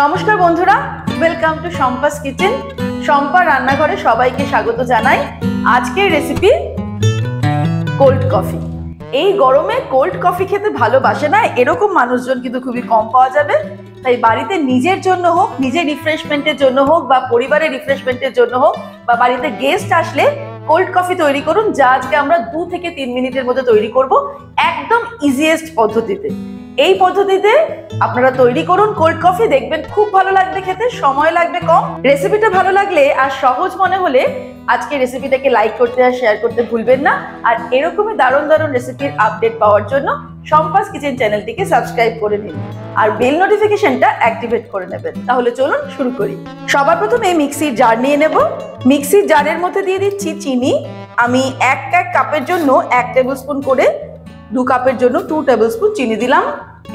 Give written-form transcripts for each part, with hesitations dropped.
নমস্কার বন্ধুরা, welcome to Shampa's kitchen. Shampa রান্নাঘরে সবাইকে স্বাগত জানাই। আজকের রেসিপি কোল্ড কফি। এই গরমে কোল্ড কফি খেতে ভালোবাসে না এরকম মানুষজন কিন্তু খুবই কম পাওয়া যাবে। তাই বাড়িতে নিজের জন্য হোক, নিজের রিফ্রেশমেন্টের জন্য হোক, বা পরিবারের রিফ্রেশমেন্টের জন্য হোক, বা বাড়িতে গেস্ট আসলে কোল্ড কফি তৈরি করুন, যা আজকে আমরা 2 থেকে 3 মিনিটের মধ্যে তৈরি করব, একদম ইজিয়েস্ট পদ্ধতিতে। এই পদ্ধতিতে আপনারা তৈরি করুন কোল্ড কফি, দেখবেন খুব ভালো লাগবে খেতে, সময় লাগবে কম। রেসিপিটা ভালো লাগলে আর সহজ মনে হলে আজকে রেসিপিটাকে লাইক করতে আর শেয়ার করতে ভুলবেন না। আর এরকমই দারুণ দারুণ রেসিপির আপডেট পাওয়ার জন্য শম্পাস কিচেন চ্যানেলটিকে সাবস্ক্রাইব করে নিন আর বেল নোটিফিকেশনটা অ্যাক্টিভেট করে নেবেন। তাহলে চলুন শুরু করি। সবার প্রথমে মিক্সির জার নিয়ে নেব। মিক্সির জারের মধ্যে দিয়ে দিচ্ছি চিনি। আমি এক কাপের জন্য 1 টেবিল স্পুন করে, 2 কাপের জন্য 2 টেবিল স্পুন চিনি দিলাম।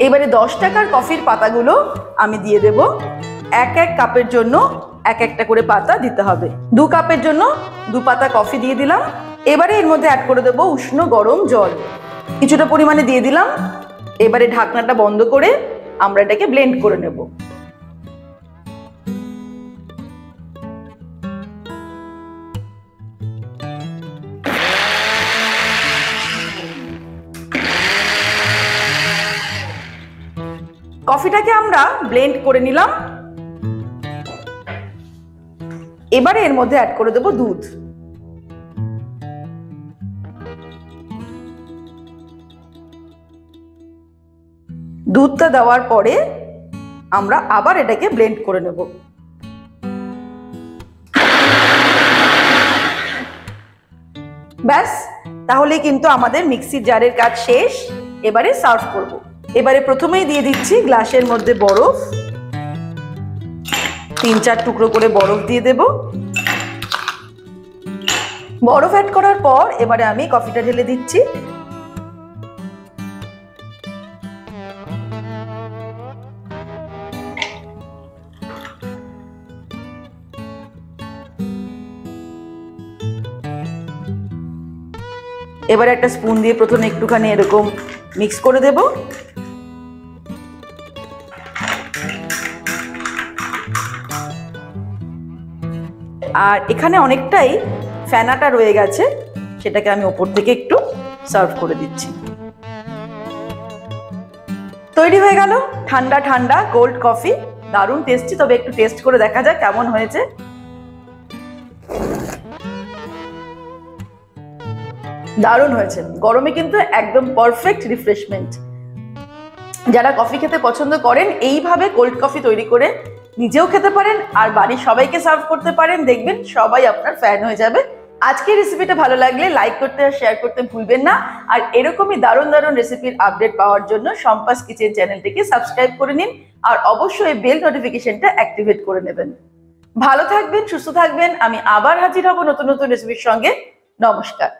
এবারে 10 টাকার কফির পাতাগুলো আমি দিয়ে দেব। এক কাপের জন্য একটা করে পাতা দিতে হবে। 2 কাপের জন্য 2 পাতা কফি দিয়ে দিলাম। এবারে এর মধ্যে অ্যাড করে দেব উষ্ণ গরম জল, কিছুটা পরিমাণে দিয়ে দিলাম। এবারে ঢাকনাটা বন্ধ করে আমরা এটাকে ব্লেন্ড করে নেব। কফিটাকে আমরা ব্লেন্ড করে নিলাম। এবারে এর মধ্যে অ্যাড করে দেব দুধ। দুধটা দেওয়ার পরে আমরা আবার এটাকে ব্লেন্ড করে নেব। ব্যাস, তাহলে কিন্তু আমাদের মিক্সির জারের কাজ শেষ। এবারে সার্ভ করব। এবারে প্রথমেই দিয়ে দিচ্ছি গ্লাসের মধ্যে বরফ। 3-4 টুকরো করে বরফ দিয়ে দেব। বরফ অ্যাড করার পর এবারে আমি কফিটা ঢেলে দিচ্ছি। এবারে একটা স্পুন দিয়ে প্রথমে একটুখানি এরকম মিক্স করে দেব। আর এখানে অনেকটাই ফেনাটা রয়ে গেছে, সেটাকে আমি ওপর থেকে একটু সার্ভ করে দিচ্ছি। তৈরি হয়ে গেল ঠান্ডা ঠান্ডা কোল্ড কফি। দারুণ টেস্টি, তবে একটু টেস্ট করে দেখা যাক কেমন হয়েছে। দারুণ হয়েছে। গরমে কিন্তু একদম পারফেক্ট রিফ্রেশমেন্ট। যারা কফি খেতে পছন্দ করেন, এইভাবে কোল্ড কফি তৈরি করে নিজেও খেতে পারেন আর বাড়ির সবাইকে সার্ভ করতে পারেন, দেখবেন সবাই আপনার ফ্যান হয়ে যাবে। আজকের রেসিপিটা ভালো লাগলে লাইক করতে আর শেয়ার করতে ভুলবেন না। আর এরকমই দারুণ দারুণ রেসিপির আপডেট পাওয়ার জন্য শম্পাস কিচেন চ্যানেলটিকে সাবস্ক্রাইব করে নিন আর অবশ্যই বেল নোটিফিকেশনটা অ্যাক্টিভেট করে নেবেন। ভালো থাকবেন, সুস্থ থাকবেন। আমি আবার হাজির হব নতুন নতুন রেসিপির সঙ্গে। নমস্কার।